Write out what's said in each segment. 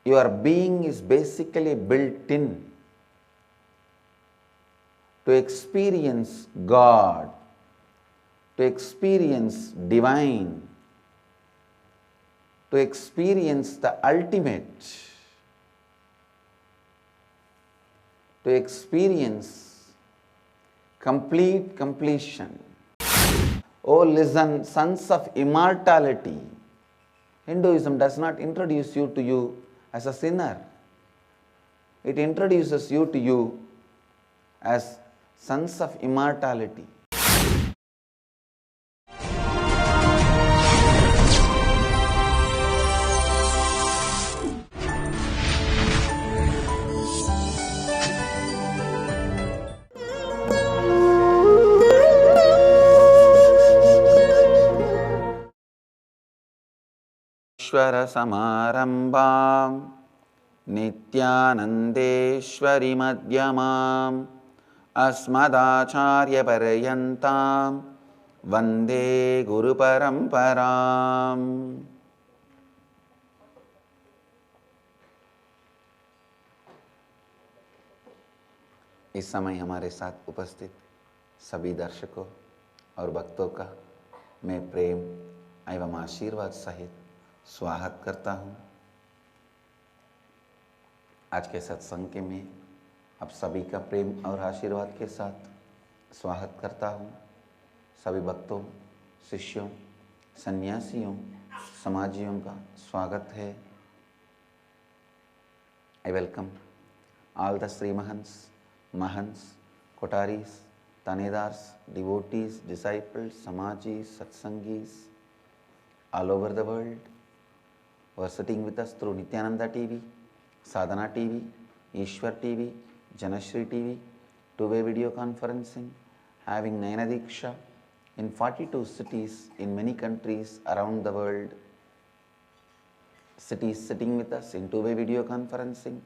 your being is basically built in to experience God, to experience divine, to experience the ultimate, to experience complete completion. Oh, listen, sons of immortality. Hinduism does not introduce you as a sinner. It introduces you to you as sons of immortality. Samaarambam Nityanandeshwari Madhyamam Asmadacharya Parayantam Vande Guru Paramparam. इस समय हमारे साथ उपस्थित सभी दर्शकों और भक्तों का मैं प्रेम एवं आशीर्वाद सहित स्वागत करता हूँ। आज के सत्संग के में आप सभी का प्रेम और आशीर्वाद के साथ स्वागत करता हूँ। सभी भक्तों, शिष्यों, सन्यासियों, समाजियों का स्वागत है। I welcome all the Sri Mahants, Mahants, Kotaris, Tanedars, devotees, disciples, Samajis, Satsangis all over the world who are sitting with us through Nityananda TV, Sadhana TV, Ishwar TV, Janashri TV, two-way video conferencing, having Nayana Diksha in 42 cities in many countries around the world. Cities sitting with us in two-way video conferencing,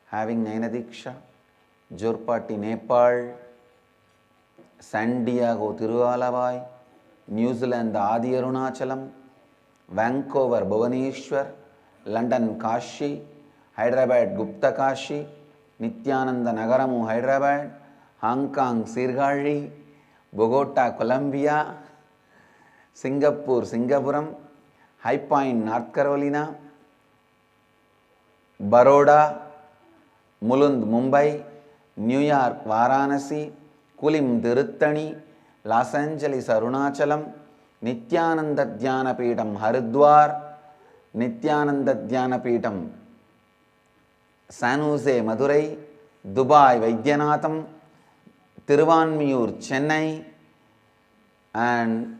having Nayana Diksha, Jorpati, Nepal, San Diego, Tiruvallavai, New Zealand, Adi Arunachalam, Vancouver, Bhubaneswar, London, Kashi, Hyderabad, Gupta Kashi, Nityananda Nagaramu, Hyderabad, Hong Kong, Sirgali, Bogota, Colombia, Singapore, Singapuram, High Point, North Carolina, Baroda, Mulund, Mumbai, New York, Varanasi, Kulim, Tiruttani, Los Angeles, Arunachalam, Nityananda Dhyanapeetam, Haridwar, Nityananda Dhyanapeetam, San Jose, Madurai, Dubai, Vaidyanatham, Tiruvanmiyur, Chennai, and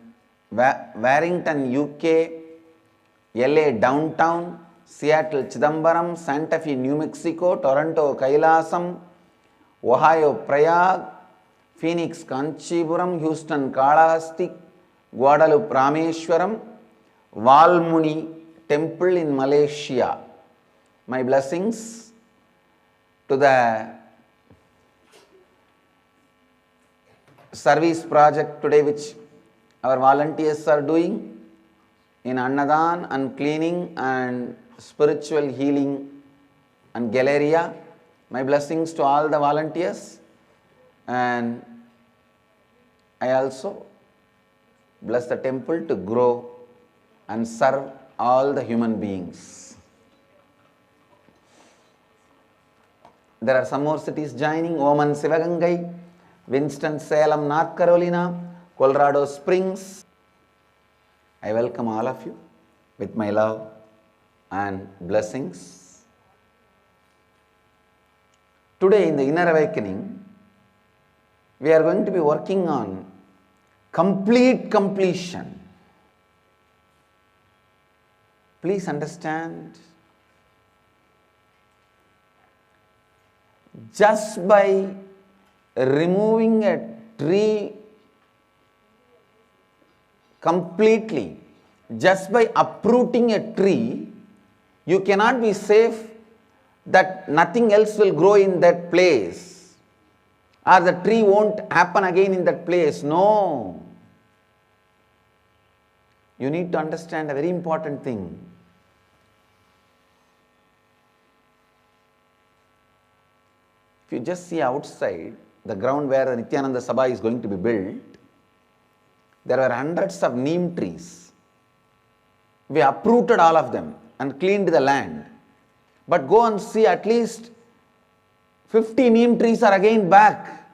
Warrington, UK, LA Downtown, Seattle, Chidambaram, Santa Fe, New Mexico, Toronto, Kailasam, Ohio, Prayag, Phoenix, Kanchipuram, Houston, Kalahasti, Guadalupe, Rameshwaram, Valmuni Temple in Malaysia. My blessings to the service project today which our volunteers are doing in Annadan and cleaning and spiritual healing and Galleria. My blessings to all the volunteers, and I also bless the temple to grow and serve all the human beings. There are some more cities joining: Oman, Sivagangai, Winston-Salem, North Carolina, Colorado Springs. I welcome all of you with my love and blessings. Today in the Inner Awakening, we are going to be working on complete completion. Please understand, just by removing a tree completely, just by uprooting a tree, you cannot be safe that nothing else will grow in that place, or the tree won't happen again in that place. No. You need to understand a very important thing. If you just see outside, the ground where the Nityananda Sabha is going to be built, there are hundreds of neem trees. We uprooted all of them and cleaned the land. But go and see, at least 50 neem trees are again back.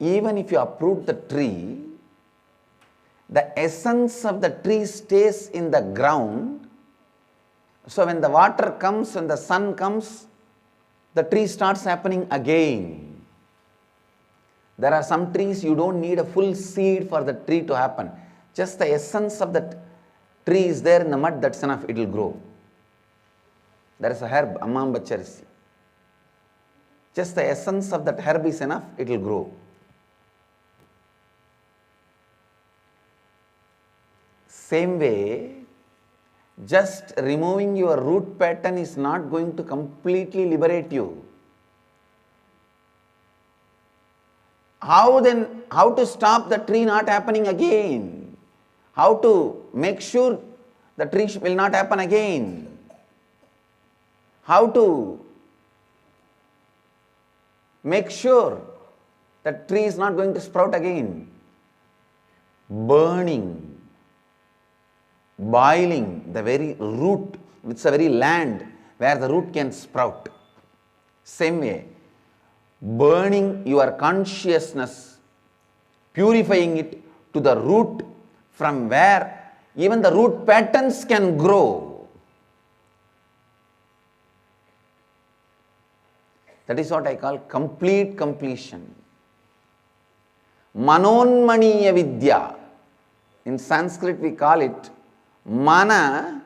Even if you uproot the tree, the essence of the tree stays in the ground. So when the water comes, when the sun comes, the tree starts happening again. There are some trees you don't need a full seed for the tree to happen. Just the essence of the tree is there in the mud, that's enough, it will grow. There is a herb, Ammambacharisi. Just the essence of that herb is enough, it will grow. Same way, just removing your root pattern is not going to completely liberate you. How to stop the tree not happening again? How to make sure the tree will not happen again? How to make sure that tree is not going to sprout again? Burning, boiling the very root, which is the very land where the root can sprout. Same way, burning your consciousness, purifying it to the root from where even the root patterns can grow. That is what I call complete completion. Manonmaniya Vidya. In Sanskrit we call it Mana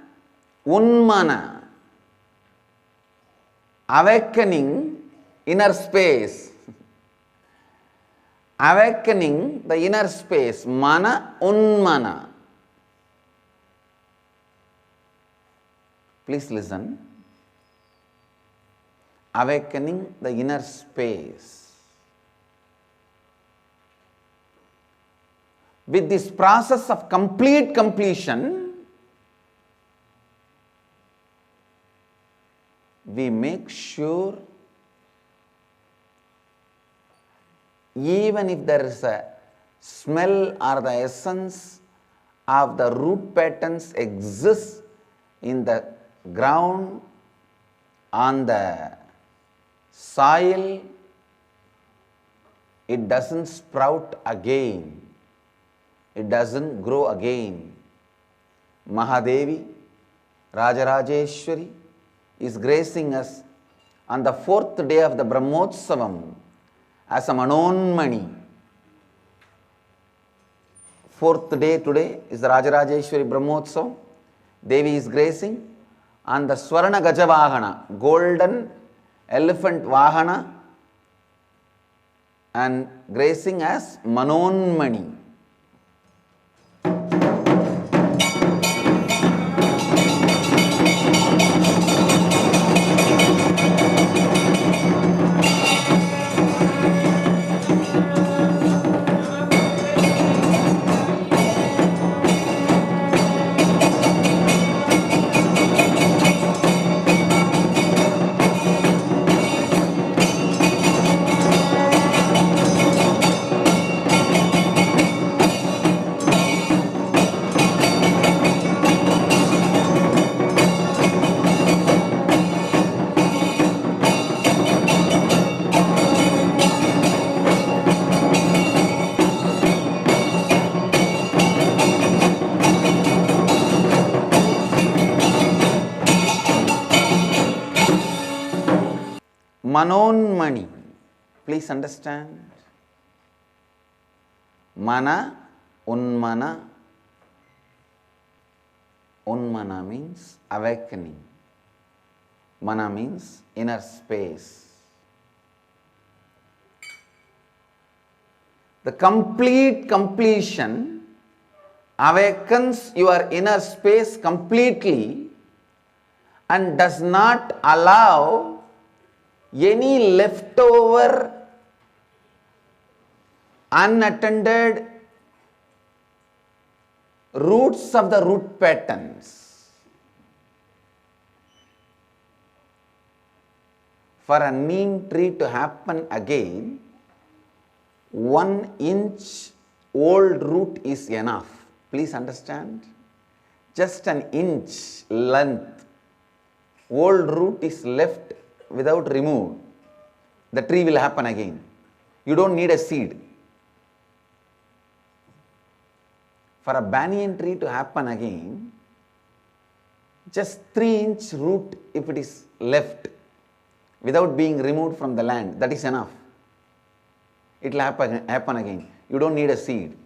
Unmana. Awakening inner space. Awakening the inner space. Mana Unmana. Please listen. Awakening the inner space. With this process of complete completion, we make sure even if there is a smell or the essence of the root patterns exists in the ground, on the soil, it doesn't sprout again. It doesn't grow again. Mahadevi, Rajarajeshwari is gracing us on the 4th day of the Brahmotsavam as a Manonmani. 4th day today is the Rajarajeshwari Brahmotsavam. Devi is gracing on the Swarna Gajavahana, golden elephant Vahana, and gracing as Manonmani. Manonmani. Please understand. Mana, Unmana. Unmana means awakening. Mana means inner space. The complete completion awakens your inner space completely and does not allow any leftover, unattended roots of the root patterns. For a neem tree to happen again, 1 inch old root is enough. Please understand. Just an inch length, old root is left without removed. The tree will happen again. You don't need a seed. For a banyan tree to happen again, just 3-inch root, if it is left without being removed from the land, that is enough. It will happen again. You don't need a seed.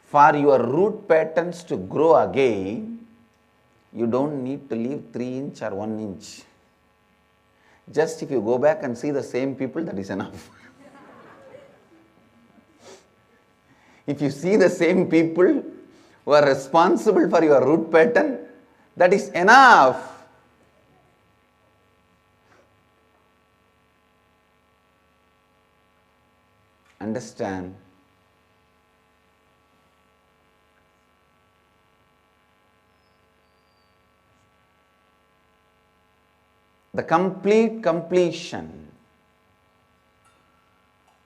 For your root patterns to grow again, you don't need to leave 3 inch or 1 inch. Just if you go back and see the same people, that is enough. If you see the same people who are responsible for your root pattern, that is enough. Understand? The complete completion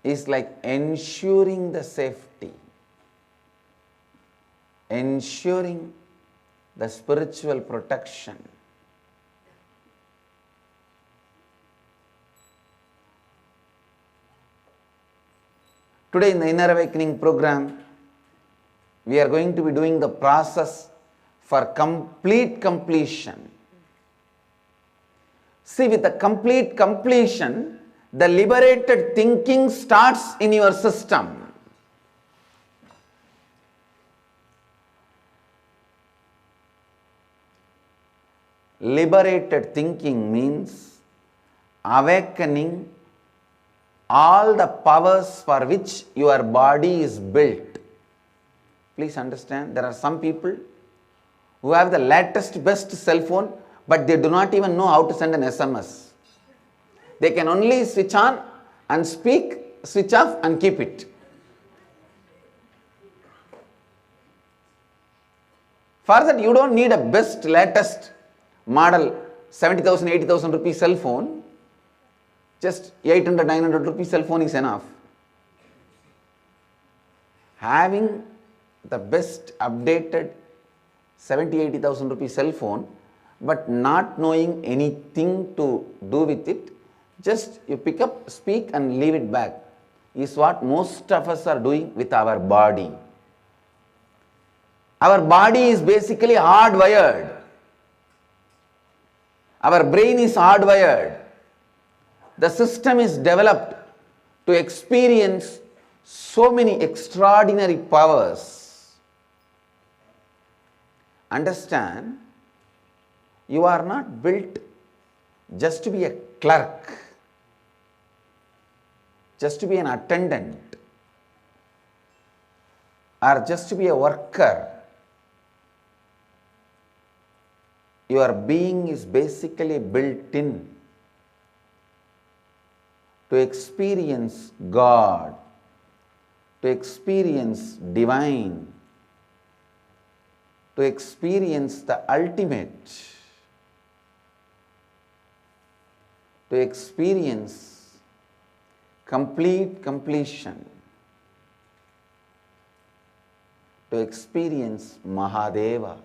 is like ensuring the safety, ensuring the spiritual protection. Today in the Inner Awakening program, we are going to be doing the process for complete completion. See, with the complete completion, the liberated thinking starts in your system. Liberated thinking means awakening all the powers for which your body is built. Please understand, there are some people who have the latest, best cell phone, but they do not even know how to send an SMS. They can only switch on and speak, switch off and keep it. For that, you don't need a best, latest model 70,000, 80,000 rupees cell phone. Just 800, 900 rupees cell phone is enough. Having the best updated 70, 80,000 rupees cell phone, but not knowing anything to do with it, just you pick up, speak and leave it back, is what most of us are doing with our body. Our body is basically hardwired. Our brain is hardwired. The system is developed to experience so many extraordinary powers. Understand, you are not built just to be a clerk, just to be an attendant, or just to be a worker. Your being is basically built in to experience God, to experience divine, to experience the ultimate, to experience complete completion, to experience Mahadeva.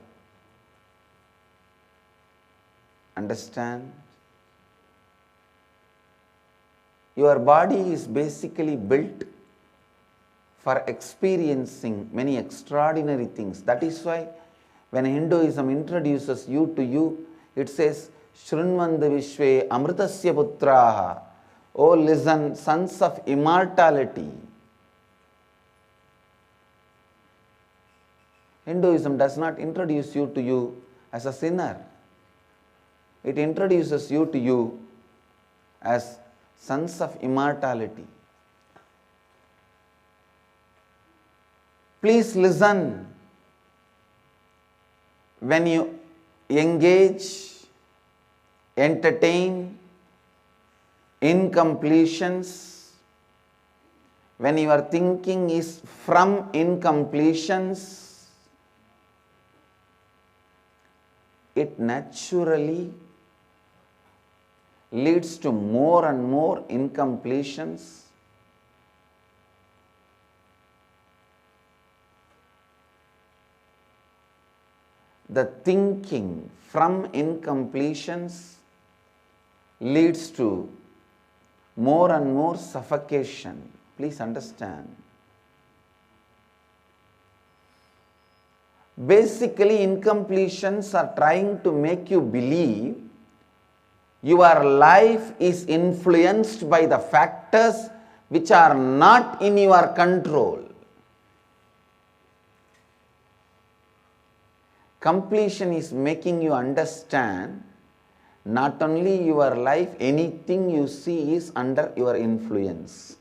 Understand? Your body is basically built for experiencing many extraordinary things. That is why when Hinduism introduces you to you, it says, Shrunvanda Vishve Amritasya Putraha. Oh, listen, sons of immortality. Hinduism does not introduce you to you as a sinner. It introduces you to you as sons of immortality. Please listen. When you engage, entertain incompletions, when your thinking is from incompletions, it naturally leads to more and more incompletions. The thinking from incompletions leads to more and more suffocation. Please understand. Basically, incompletions are trying to make you believe your life is influenced by the factors which are not in your control. Completion is making you understand not only your life, anything you see is under your influence.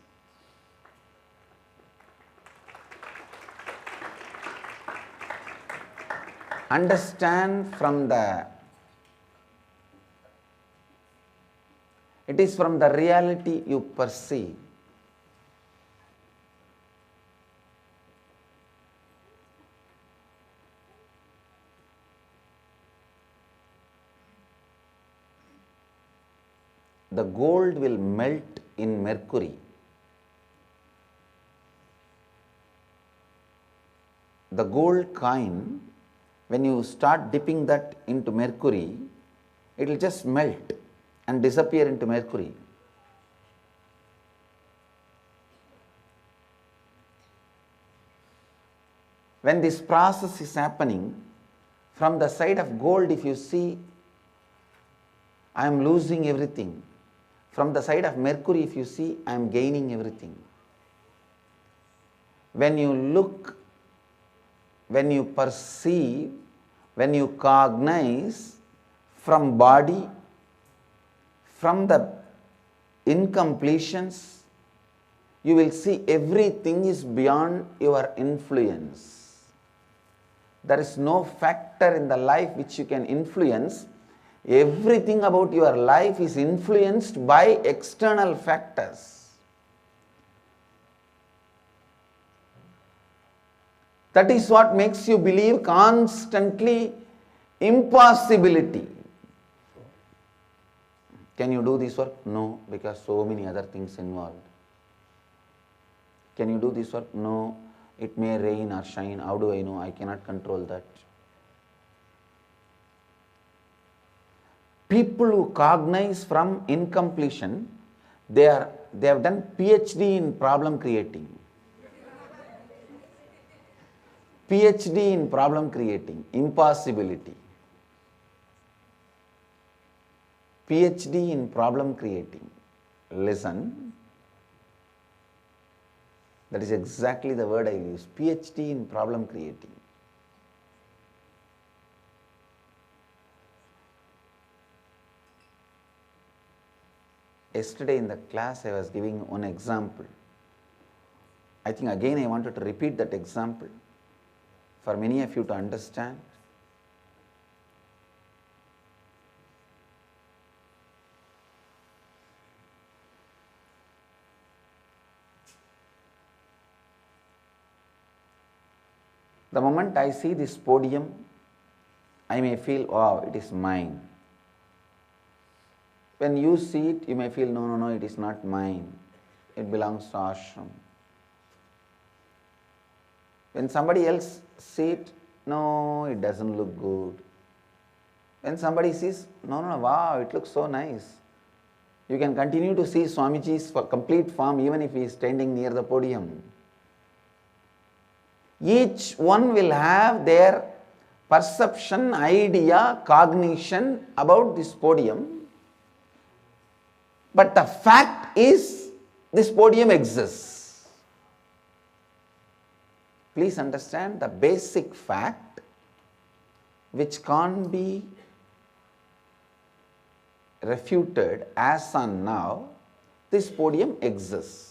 Understand it is from the reality you perceive. The gold will melt in mercury. The gold coin, when you start dipping that into mercury, it will just melt and disappear into mercury. When this process is happening, from the side of gold, if you see, I am losing everything. From the side of mercury, if you see, I am gaining everything. When you look, when you perceive, when you cognize from body, from the incompletions, you will see everything is beyond your influence. There is no factor in the life which you can influence. Everything about your life is influenced by external factors. That is what makes you believe constantly impossibility. Can you do this work? No, because so many other things involved. Can you do this work? No, it may rain or shine. How do I know? I cannot control that. People who cognize from incompletion, they have done PhD in problem creating. PhD in problem creating, impossibility. PhD in problem creating. Listen. That is exactly the word I use. PhD in problem creating. Yesterday in the class I was giving one example. I think again I wanted to repeat that example for many of you to understand. The moment I see this podium, I may feel, wow, it is mine. When you see it, you may feel, no, it is not mine. It belongs to ashram. When somebody else sees it, no, it doesn't look good. When somebody sees, no, wow, it looks so nice. You can continue to see Swamiji's complete form even if he is standing near the podium. Each one will have their perception, idea, cognition about this podium. But the fact is, this podium exists. Please understand the basic fact which can't be refuted as on now. This podium exists.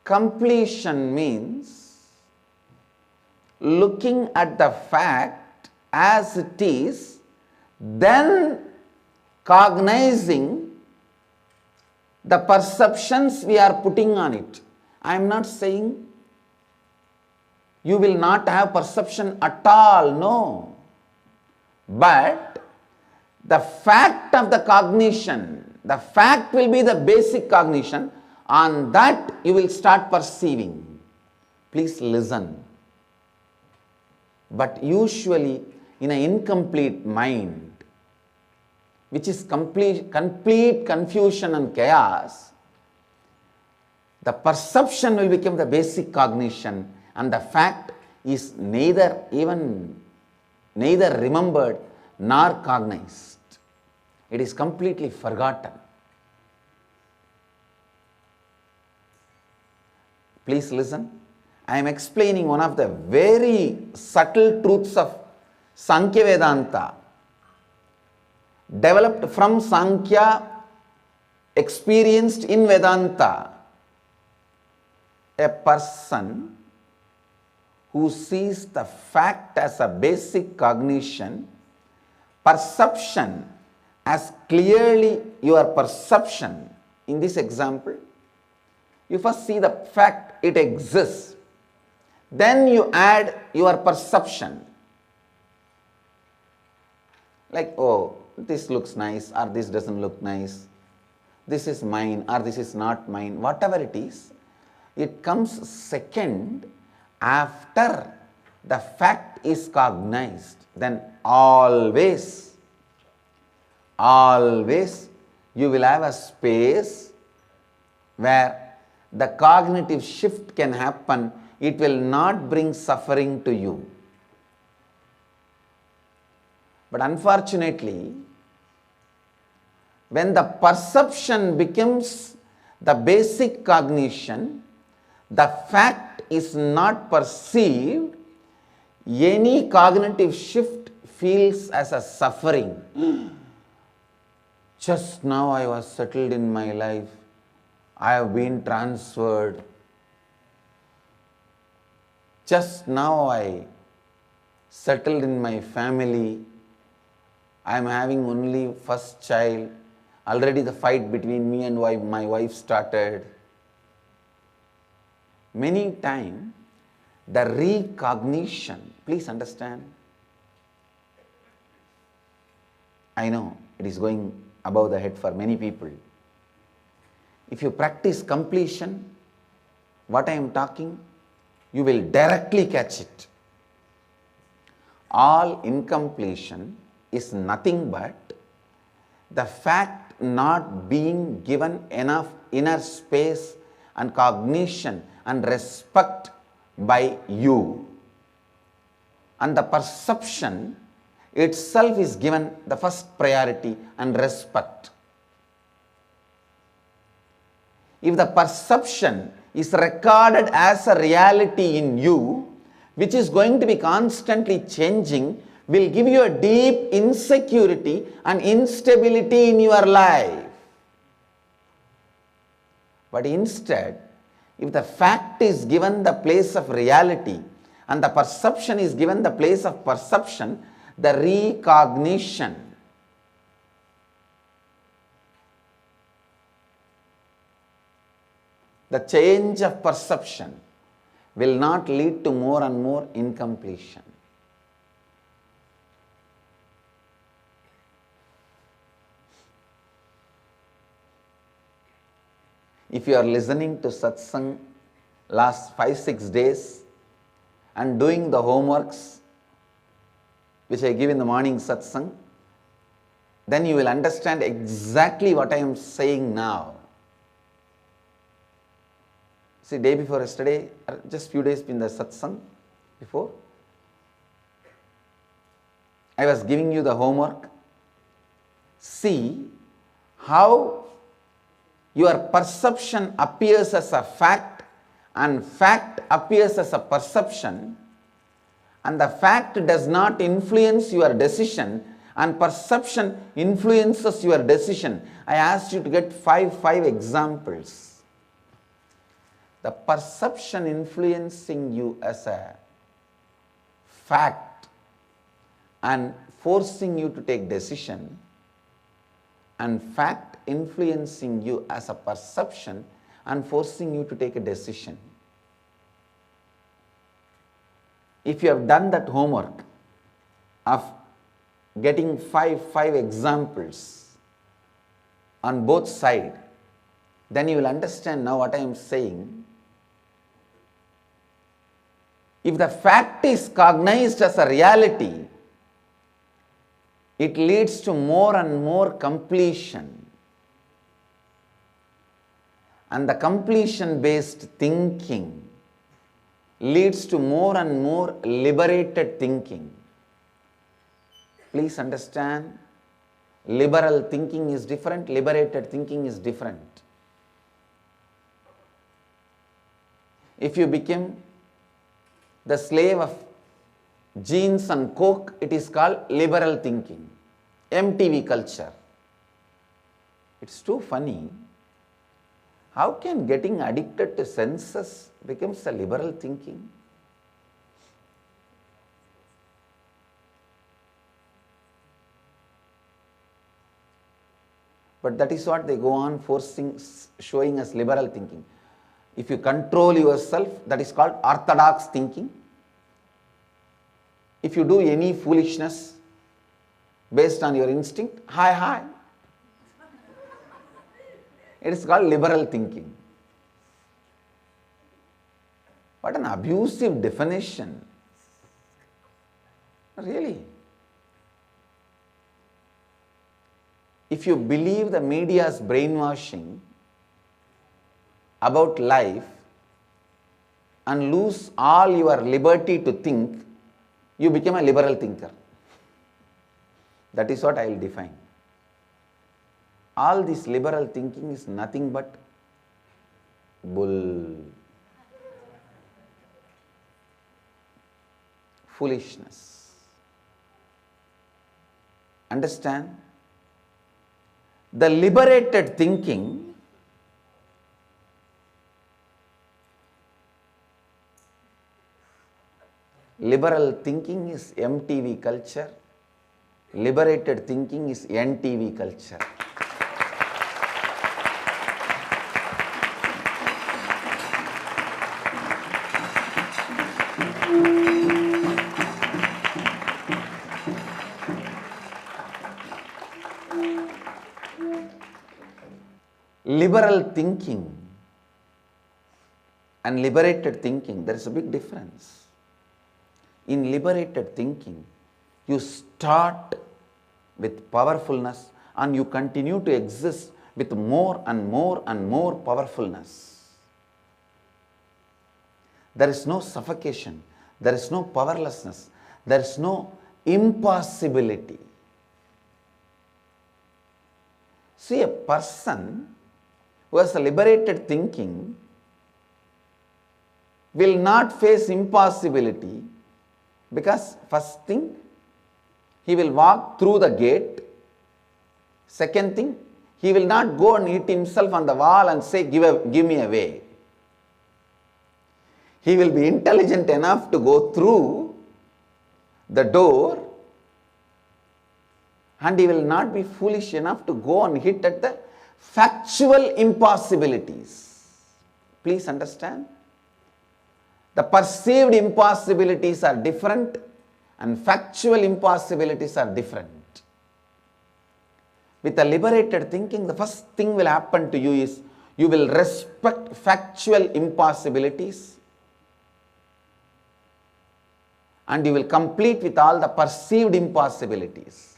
Completion means looking at the fact as it is, then cognizing the perceptions we are putting on it. I am not saying you will not have perception at all, no. But the fact of the cognition, the fact will be the basic cognition, on that you will start perceiving. Please listen. But usually in an incomplete mind, which is complete confusion and chaos, the perception will become the basic cognition, and the fact is neither remembered nor cognized. It is completely forgotten. Please listen. I am explaining one of the very subtle truths of Sankhya Vedanta, developed from Sankhya, experienced in Vedanta. A person who sees the fact as a basic cognition, perception as clearly your perception. In this example, you first see the fact, it exists. Then you add your perception. Like, oh, this looks nice or this doesn't look nice. This is mine or this is not mine. Whatever it is, it comes second after the fact is cognized. Then always you will have a space where the cognitive shift can happen. It will not bring suffering to you. But unfortunately, when the perception becomes the basic cognition, the fact is not perceived, any cognitive shift feels as a suffering. Just now I was settled in my life. I have been transferred. Just now I settled in my family. I am having only first child. Already the fight between me and my wife started. Many times the recognition, please understand, I know it is going above the head for many people. If you practice completion, what I am talking, you will directly catch it. All incompletion is nothing but the fact not being given enough inner space and cognition and respect by you. And the perception itself is given the first priority and respect. If the perception is recorded as a reality in you, which is going to be constantly changing, will give you a deep insecurity and instability in your life. But instead, if the fact is given the place of reality and the perception is given the place of perception, the recognition, the change of perception will not lead to more and more incompletion. If you are listening to satsang last 5-6 days and doing the homeworks which I give in the morning satsang, then you will understand exactly what I am saying now. See, day before yesterday, just few days in the satsang before, I was giving you the homework. See how your perception appears as a fact and fact appears as a perception, and the fact does not influence your decision and perception influences your decision. I asked you to get five examples. The perception influencing you as a fact and forcing you to take decision, and fact influencing you as a perception and forcing you to take a decision. If you have done that homework of getting five examples on both sides, then you will understand now what I am saying. If the fact is cognized as a reality, it leads to more and more completion. And the completion-based thinking leads to more and more liberated thinking. Please understand, liberal thinking is different, liberated thinking is different. If you become the slave of jeans and coke, it is called liberal thinking, MTV culture. It's too funny. How can getting addicted to senses becomes a liberal thinking? But that is what they go on forcing, showing us liberal thinking. If you control yourself, that is called orthodox thinking. If you do any foolishness based on your instinct, hi. It is called liberal thinking. What an abusive definition. Really. If you believe the media's brainwashing about life and lose all your liberty to think, you become a liberal thinker. That is what I will define. All this liberal thinking is nothing but bull, foolishness. Understand? The liberated thinking liberal thinking is MTV culture, liberated thinking is NTV culture. Liberal thinking and liberated thinking, there is a big difference. In liberated thinking, you start with powerfulness and you continue to exist with more and more and more powerfulness. There is no suffocation, there is no powerlessness, there is no impossibility. See, a person who has a liberated thinking will not face impossibility, because first thing, he will walk through the gate. Second thing, he will not go and hit himself on the wall and say, give me away. He will be intelligent enough to go through the door, and he will not be foolish enough to go and hit at the factual impossibilities. Please understand. The perceived impossibilities are different and factual impossibilities are different. With a liberated thinking, the first thing will happen to you is you will respect factual impossibilities and you will complete with all the perceived impossibilities.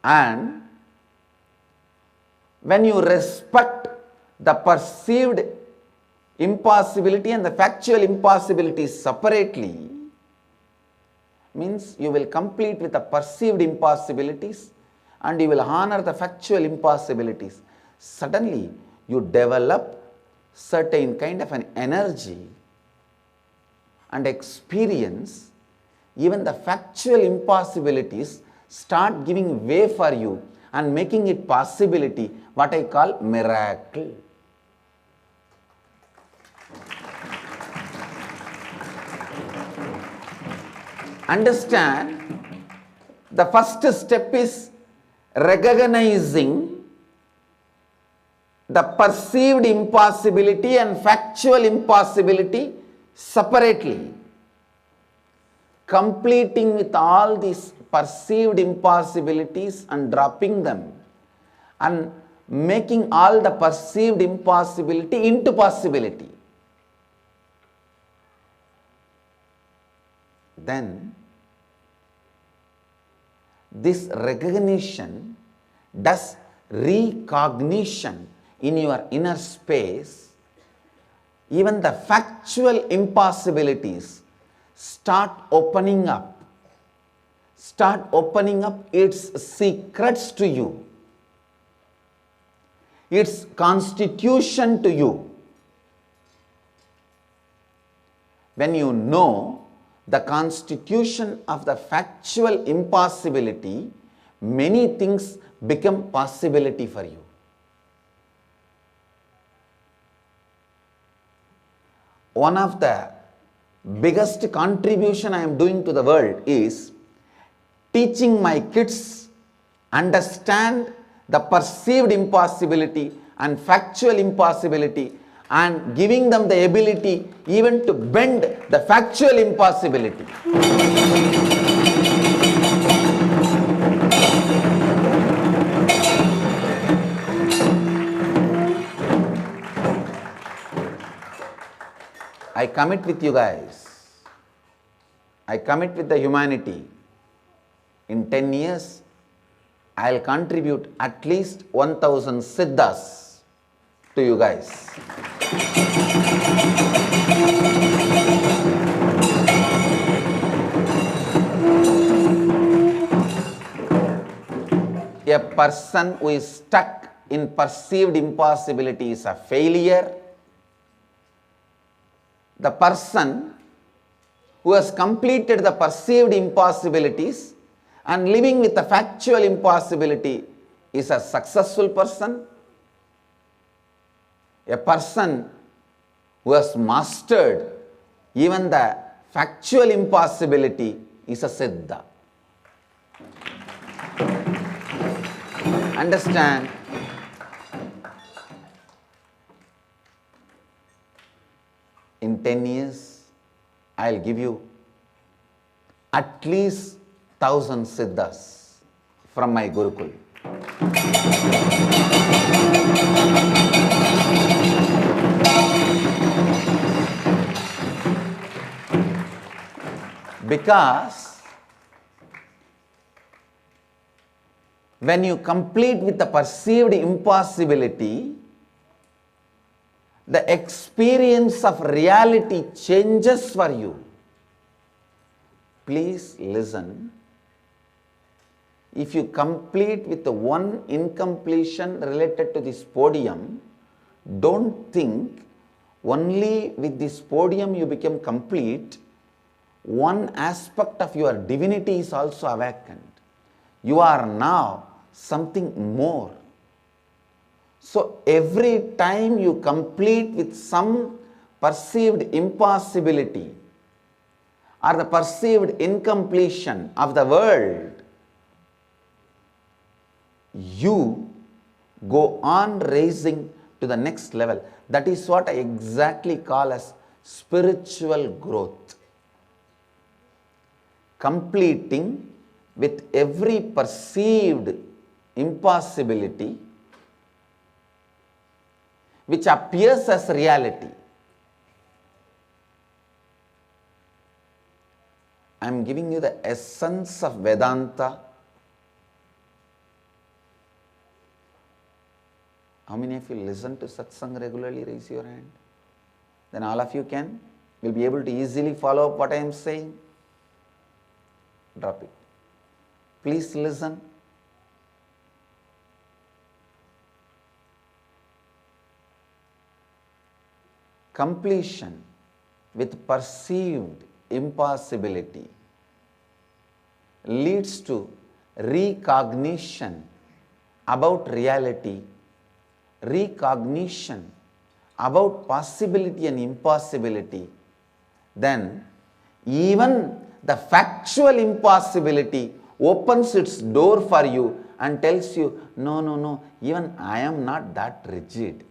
And when you respect the perceived impossibility and the factual impossibilities separately, means you will complete with the perceived impossibilities and you will honor the factual impossibilities. Suddenly, you develop certain kind of an energy and experience. Even the factual impossibilities start giving way for you and making it possibility, what I call miracle. Understand, the first step is recognizing the perceived impossibility and factual impossibility separately. completing with all these perceived impossibilities and dropping them and making all the perceived impossibility into possibility. Then this recognition does recognition in your inner space. Even the factual impossibilities start opening up its secrets to you, its constitution to you. When you know the constitution of the factual impossibility, many things become possibility for you. One of the biggest contribution I am doing to the world is teaching my kids understand the perceived impossibility and factual impossibility, and giving them the ability even to bend the factual impossibility. I commit with you guys, I commit with the humanity, in 10 years, I'll contribute at least 1000 siddhas to you guys. A person who is stuck in perceived impossibility is a failure. The person who has completed the perceived impossibilities and living with the factual impossibility is a successful person. A person who has mastered even the factual impossibility is a siddha. Understand? In 10 years, I'll give you at least 1000 siddhas from my Gurukul. Because when you complete with the perceived impossibility, the experience of reality changes for you. Please listen. If you complete with the one incompletion related to this podium, don't think only with this podium you become complete. One aspect of your divinity is also awakened. You are now something more. So every time you complete with some perceived impossibility or the perceived incompletion of the world, you go on raising to the next level. That is what I exactly call as spiritual growth. Completing with every perceived impossibility which appears as reality. I am giving you the essence of Vedanta. How many of you listen to satsang regularly? Raise your hand. Then all of you will be able to easily follow up what I am saying. Drop it. Please listen. Completion with perceived impossibility leads to recognition about reality, recognition about possibility and impossibility. Then even the factual impossibility opens its door for you and tells you, no, even I am not that rigid.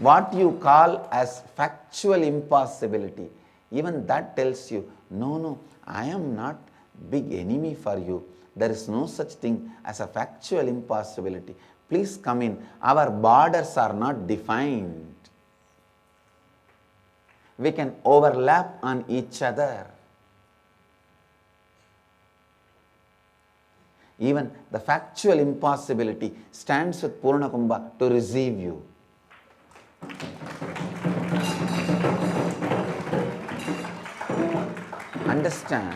what you call as factual impossibility, even that tells you, no, I am not big enemy for you. There is no such thing as a factual impossibility. Please come in. Our borders are not defined. We can overlap on each other. Even the factual impossibility stands with Purnakumbha to receive you. Understand,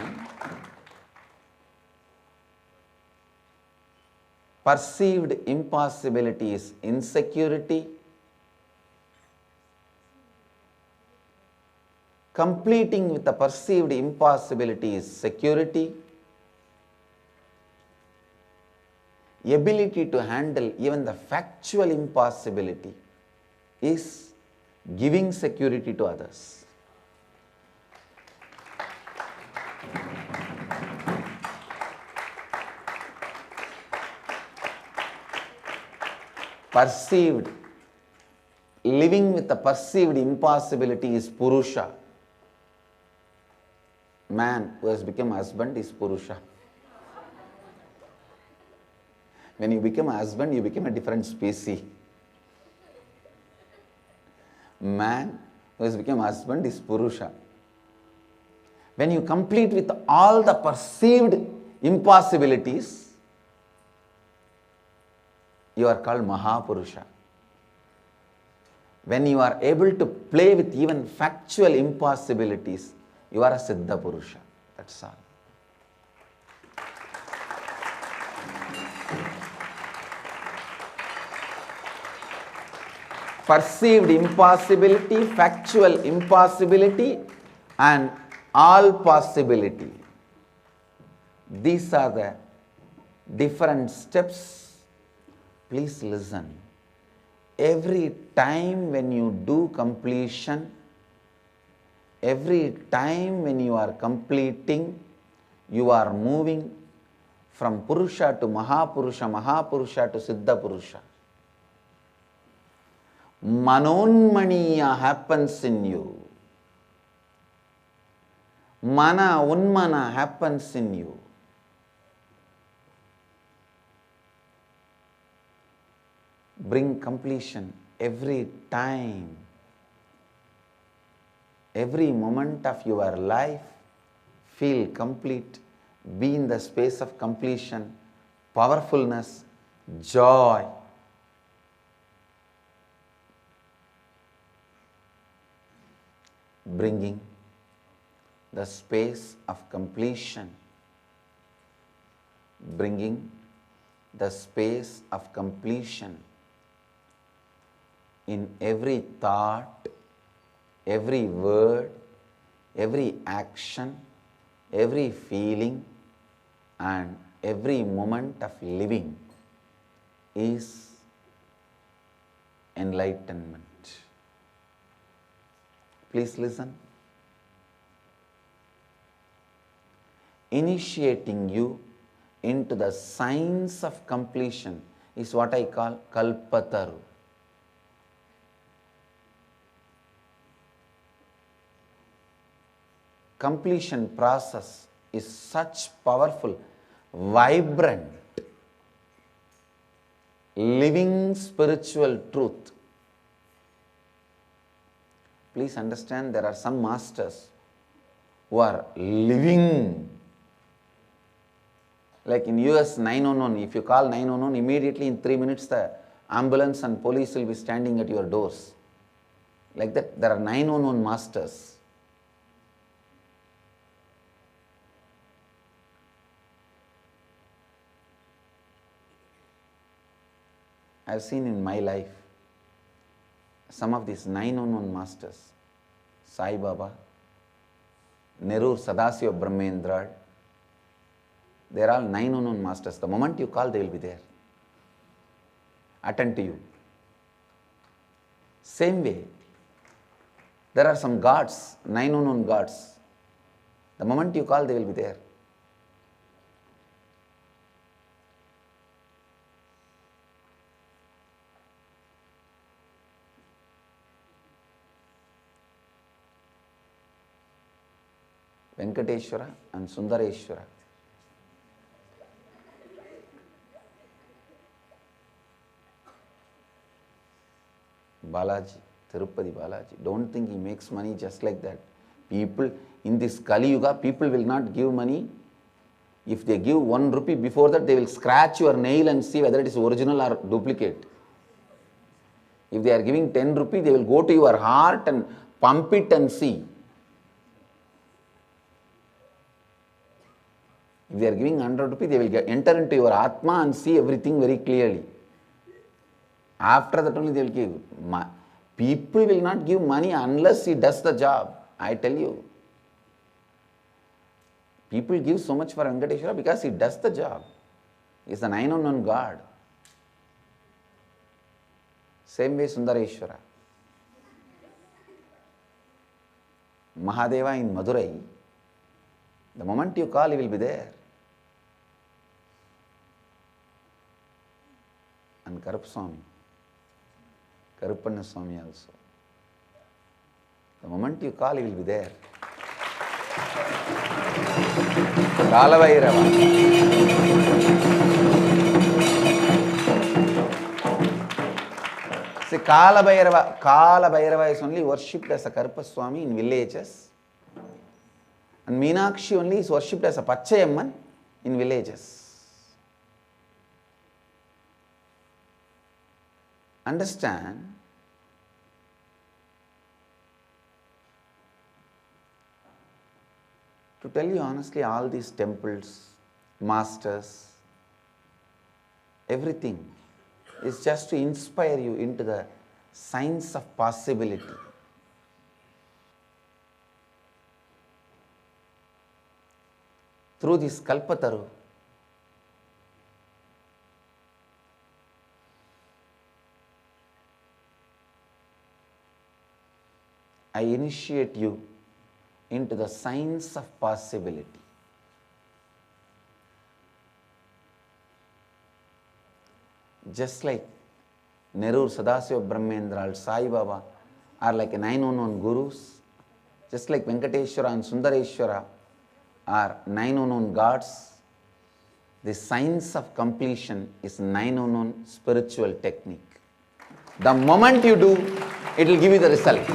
perceived impossibility is insecurity. Completing with the perceived impossibility is security. Ability to handle even the factual impossibility is giving security to others. Perceived, living with the perceived impossibility is Purusha. Man who has become husband is Purusha. When you become a husband, you become a different species. Man who has become husband is Purusha. When you complete with all the perceived impossibilities, you are called Mahapurusha. When you are able to play with even factual impossibilities, you are a Siddha Purusha. That's all. Perceived impossibility, factual impossibility, and all possibility. These are the different steps. Please listen. Every time when you do completion, every time when you are completing, you are moving from Purusha to Mahapurusha, Mahapurusha to Siddha Purusha. Manonmaniya happens in you. Mana Unmana happens in you. Bring completion every time. Every moment of your life, feel complete. Be in the space of completion, powerfulness, joy. Bringing the space of completion, bringing the space of completion in every thought, every word, every action, every feeling, and every moment of living is enlightenment. Please listen. Initiating you into the science of completion is what I call Kalpataru. Completion process is such powerful, vibrant, living spiritual truth. Please understand, there are some masters who are living. Like in US 911, if you call 911, immediately in 3 minutes the ambulance and police will be standing at your doors. Like that, there are 911 masters. I have seen in my life some of these 911 masters, Sai Baba, Nerur Sadasiva Brahmendra, they are all 911 masters. The moment you call, they will be there. Attend to you. Same way, there are some gods, 911 gods. The moment you call, they will be there. Venkateshwara and Sundareshwara. Balaji, Tirupati Balaji. Don't think he makes money just like that. People in this Kali Yuga, people will not give money. If they give 1 rupee before that, they will scratch your nail and see whether it is original or duplicate. If they are giving 10 rupees, they will go to your heart and pump it and see. If they are giving 100 rupees, they will enter into your Atma and see everything very clearly. After that only they will give. People will not give money unless he does the job. I tell you. People give so much for Venkateshwara because he does the job. He is the 911 God. Same way Sundareshwara. Mahadeva in Madurai, the moment you call, he will be there. And Karupaswamy, Karupanna Swami also. The moment you call, he will be there. Kalabhairava. See, Kalabhairava is only worshipped as a Karupaswamy in villages. And Meenakshi only is worshipped as a Pachayamman in villages. Understand? To tell you honestly, all these temples, masters, everything is just to inspire you into the science of possibility. Through this Kalpataru, I initiate you into the science of possibility. Just like Nerur Sadasiva Brahmendra or Sai Baba are like 911 gurus, just like Venkateshwara and Sundareshwara are 911 gods, the science of completion is 911 spiritual technique. The moment you do, it will give you the result.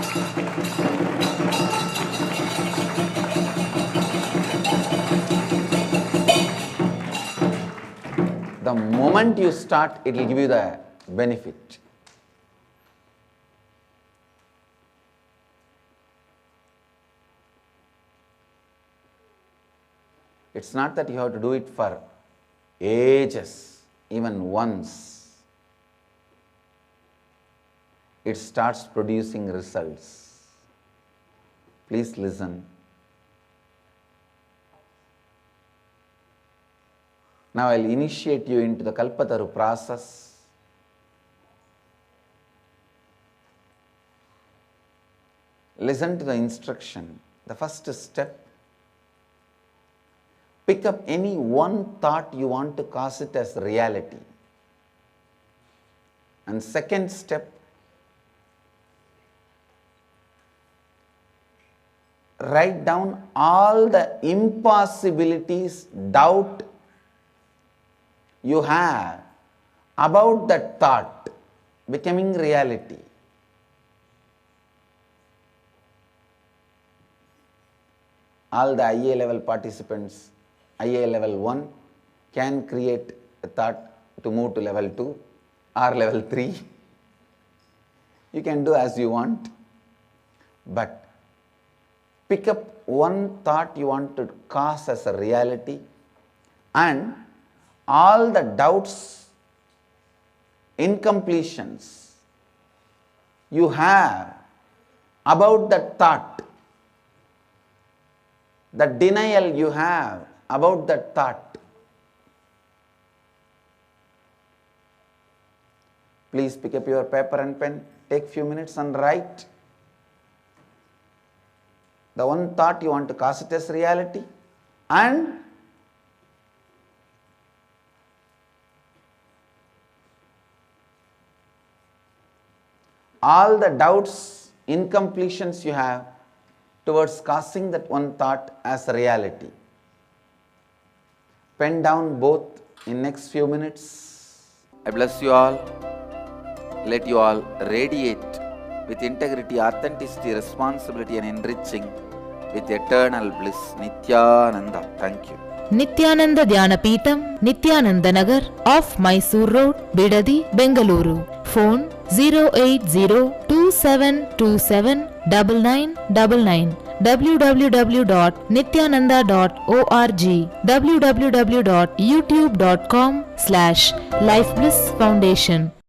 The moment you start, it will give you the benefit. It's not that you have to do it for ages, even once. It starts producing results. Please listen. Now I'll initiate you into the Kalpataru process. Listen to the instruction. The first step, pick up any one thought you want to cause it as reality. And second step, write down all the impossibilities, doubt you have about that thought becoming reality. All the IA level participants, IA level 1 can create a thought to move to level 2 or level 3. You can do as you want, but pick up one thought you want to cause as a reality, and all the doubts, incompletions you have about that thought, the denial you have about that thought, please pick up your paper and pen, take few minutes and write the one thought you want to cause it as reality, and all the doubts, incompletions you have towards casting that one thought as a reality. Pen down both in next few minutes. I bless you all. Let you all radiate with integrity, authenticity, responsibility and enriching with eternal bliss. Nityananda. Thank you. Nityananda Dhyana Peetham, Nityananda Nagar, off Mysore Road, Bidadi, Bengaluru. Phone 08027279999. www.nityananda.org. www.youtube.com/Life Bliss Foundation.